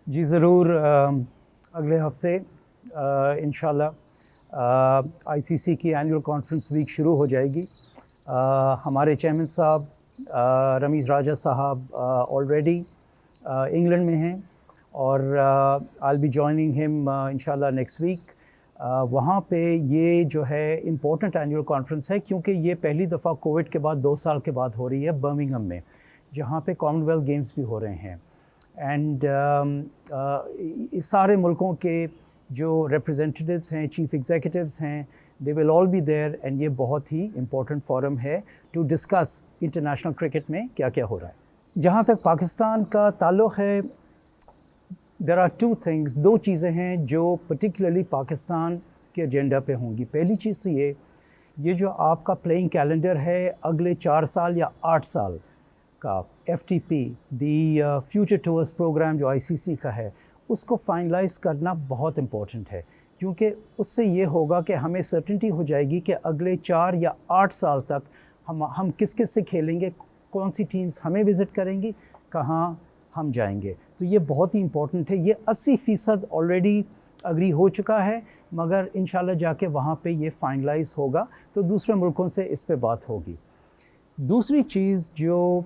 जी ज़रूर। अगले हफ्ते इंशाल्लाह आईसीसी की एनुअल कॉन्फ्रेंस वीक शुरू हो जाएगी। हमारे चेयरमैन साहब रमीज़ राजा साहब ऑलरेडी इंग्लैंड में हैं और आई बी जॉइनिंग हिम इंशाल्लाह नेक्स्ट वीक। वहाँ पे ये जो है इम्पोर्टेंट एनुअल कॉन्फ्रेंस है क्योंकि ये पहली दफ़ा कोविड के बाद 2 साल के बाद हो रही है बर्मिंघम में, जहाँ पे कॉमनवेल्थ गेम्स भी हो रहे हैं। एंड सारे मुल्कों के जो रिप्रेजेंटेटिव्स हैं, चीफ एग्जीक्यूटिव्स हैं, they will all be there and ये बहुत ही इम्पोर्टेंट फोरम है टू डिस्कस इंटरनेशनल क्रिकेट में क्या क्या हो रहा है। जहाँ तक पाकिस्तान का ताल्लुक़ है, देयर आर टू थिंग्स, दो चीज़ें हैं जो पर्टिकुलरली पाकिस्तान के एजेंडा पे होंगी। पहली चीज़ तो ये जो आपका प्लेइंग कैलेंडर है अगले 4 साल या 8 साल का, FTP the future tours programme जो ICC का है, उसको फाइनलाइज करना बहुत इम्पोर्टेंट है क्योंकि उससे ये होगा कि हमें सर्टेनिटी हो जाएगी कि अगले 4 या 8 साल तक हम किस किस से खेलेंगे, कौन सी टीम्स हमें विज़िट करेंगी, कहाँ हम जाएंगे। तो ये बहुत ही इम्पोर्टेंट है। ये 80% ऑलरेडी अग्री हो चुका है, मगर इंशाल्लाह जाके वहाँ पे ये फाइनलाइज होगा तो दूसरे मुल्कों से इस पे बात होगी। दूसरी चीज़ जो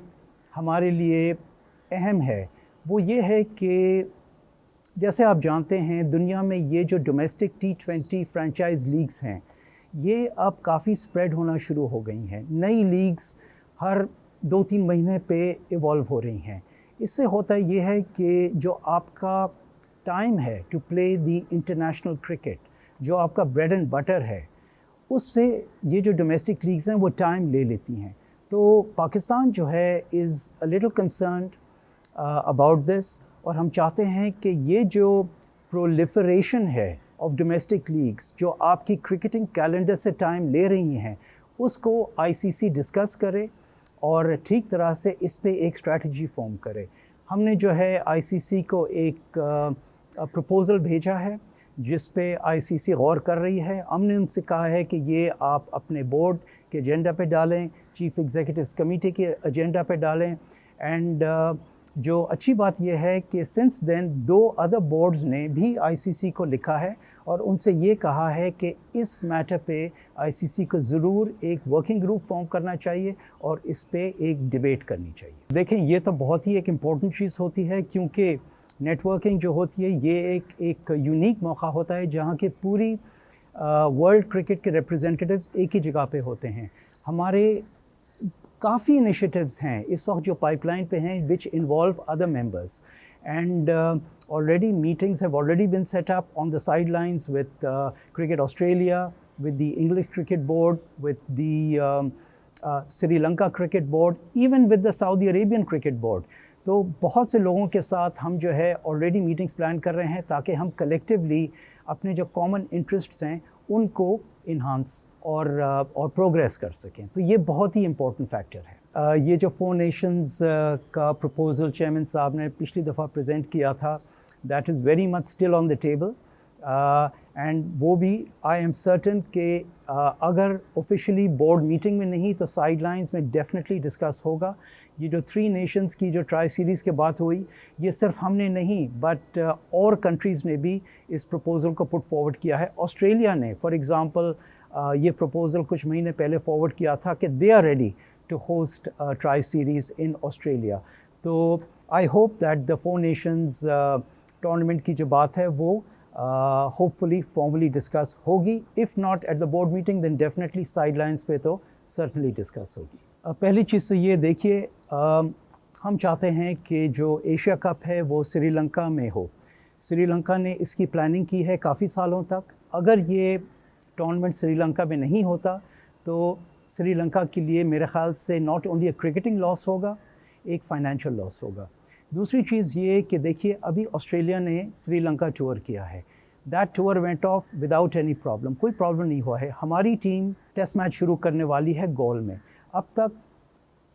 हमारे लिए अहम है वो ये है कि जैसे आप जानते हैं दुनिया में ये जो डोमेस्टिक T20 फ्रेंचाइज लीग्स हैं, ये अब काफ़ी स्प्रेड होना शुरू हो गई हैं। नई लीग्स हर 2-3 महीने पे इवॉल्व हो रही हैं। इससे होता ये है कि जो आपका टाइम है to play the international cricket, जो आपका ब्रेड एंड बटर है, उससे ये जो डोमेस्टिक लीग्स हैं वो टाइम ले लेती हैं। तो पाकिस्तान जो है is a little concerned about this, और हम चाहते हैं कि ये जो प्रोलिफरेशन है ऑफ डोमेस्टिक लीग्स जो आपकी क्रिकेटिंग कैलेंडर से टाइम ले रही हैं, उसको ICC डिस्कस करे और ठीक तरह से इस पे एक स्ट्रैटेजी फॉर्म करे। हमने जो है ICC को एक प्रपोज़ल भेजा है जिस पे ICC गौर कर रही है। हमने उनसे कहा है कि ये आप अपने बोर्ड के एजेंडा पे डालें, चीफ एग्जीक्यूटिव्स कमेटी के एजेंडा पे डालें। एंड जो अच्छी बात यह है कि सिंस देन 2 अदर बोर्ड्स ने भी ICC को लिखा है और उनसे ये कहा है कि इस मैटर पे ICC को ज़रूर एक वर्किंग ग्रुप फॉर्म करना चाहिए और इस पे एक डिबेट करनी चाहिए। देखें, ये तो बहुत ही एक इम्पॉर्टेंट चीज़ होती है क्योंकि नेटवर्किंग जो होती है ये एक यूनिक मौका होता है जहाँ के पूरी वर्ल्ड क्रिकेट के रिप्रेजेंटेटिव्स एक ही जगह पे होते हैं। हमारे काफ़ी इनिशिएटिव्स हैं इस वक्त जो पाइपलाइन पे हैं which involve other members, and already meetings have already been set up on the sidelines with Cricket Australia, with the English Cricket Board, with the Sri Lanka Cricket Board, even with the Saudi Arabian Cricket Board. तो बहुत से लोगों के साथ हम जो है already meetings plan कर रहे हैं ताकि हम कलेक्टिवली अपने जो कॉमन इंटरेस्ट्स हैं उनको इन्हांस और प्रोग्रेस कर सकें। तो ये बहुत ही इम्पोर्टेंट फैक्टर है। ये जो 4 नेशंस का प्रपोज़ल चेयरमैन साहब ने पिछली दफ़ा प्रेजेंट किया था, that is very much still on the table, and वो भी आई एम सर्टन कि अगर ऑफिशियली बोर्ड मीटिंग में नहीं तो साइडलाइंस में डेफिनेटली डिस्कस होगा। ये जो 3 नेशंस की जो ट्राई सीरीज़ की बात हुई, ये सिर्फ हमने नहीं बट और कंट्रीज़ ने भी इस प्रपोज़ल को पुट फॉरवर्ड किया है। ऑस्ट्रेलिया ने फॉर एग्ज़ाम्पल ये प्रपोज़ल कुछ महीने पहले फॉरवर्ड किया था कि they are ready to host tri series in Australia. तो I hope that the 4 nations tournament की जो बात है वो होपफुली फॉर्मली डिस्कस होगी। If not at the board meeting then definitely sidelines पे तो सर्टनली डिस्कस होगी। पहली चीज़ तो ये देखिए, हम चाहते हैं कि जो एशिया कप है वो श्रीलंका में हो। श्रीलंका ने इसकी प्लानिंग की है काफ़ी सालों तक। अगर ये टूर्नामेंट श्रीलंका में नहीं होता तो श्रीलंका के लिए मेरे ख़्याल से not only a cricketing loss होगा, एक फाइनेंशियल लॉस होगा। दूसरी चीज़ ये कि देखिए अभी ऑस्ट्रेलिया ने श्रीलंका टूर किया है, that tour went of without any problem, कोई प्रॉब्लम नहीं हुआ है। हमारी टीम टेस्ट मैच शुरू करने वाली है गोल में, अब तक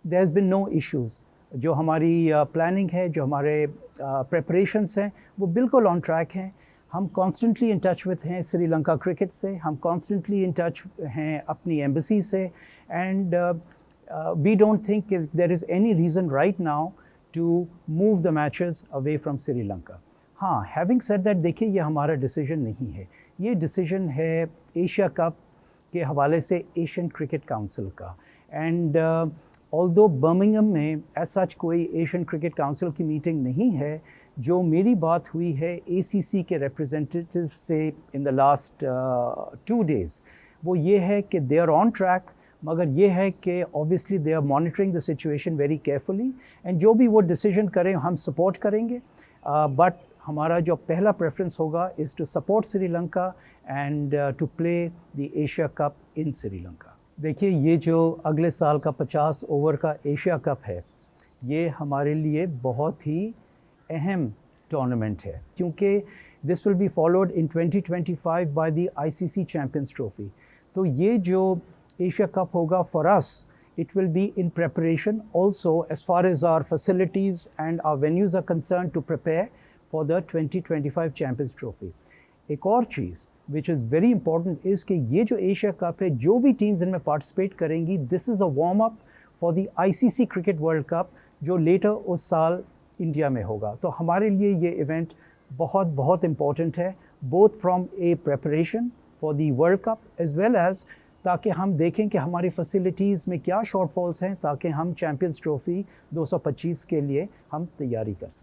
there has been no issues. जो हमारी प्लानिंग है, जो हमारे प्रेपरेशंस हैं वो बिल्कुल ऑन ट्रैक हैं। हम कॉन्स्टेंटली इन टच विद हैं श्रीलंका क्रिकेट से, हम कॉन्स्टेंटली इन टच हैं अपनी एम्बेसी से, and we don't think there is any reason right now to move the matches away from Sri Lanka. हाँ, हैविंग सेड दैट, देखिए ये हमारा डिसीजन नहीं है, ये डिसीजन है एशिया कप के हवाले से एशियन क्रिकेट काउंसिल का। एंड ऑल्दो बर्मिंघम में एज सच कोई एशियन क्रिकेट काउंसिल की मीटिंग नहीं है, जो मेरी बात हुई है एसीसी के रिप्रेजेंटेटिव से इन द लास्ट 2 days, वो ये है कि दे आर ऑन ट्रैक, मगर ये है कि obviously they are monitoring the situation very carefully, and जो भी वो डिसीजन करें हम सपोर्ट करेंगे, बट हमारा जो पहला प्रेफरेंस होगा is to support Sri Lanka and to play the Asia cup in Sri Lanka. देखिए ये जो अगले साल का 50 ओवर का एशिया कप है, ये हमारे लिए बहुत ही अहम टूर्नामेंट है, क्योंकि this will be followed in 2025 by the ICC champions trophy. तो ये जो एशिया कप होगा for us, it will be in preparation also as far as our facilities and our venues are concerned to prepare for the 2025 Champions Trophy. एक और चीज़ which is very important is कि ये जो Asia cup है, जो भी teams इनमें participate करेंगी, this is a warm up for the ICC Cricket World Cup जो लेटर उस साल इंडिया में होगा। तो हमारे लिए ये इवेंट बहुत बहुत इम्पॉर्टेंट है, both from a preparation for the World Cup as well as ताकि हम देखें कि हमारी फैसिलिटीज़ में क्या शॉर्टफॉल्स हैं, ताकि हम चैम्पियंस ट्रॉफी 225 के लिए हम तैयारी कर सकें।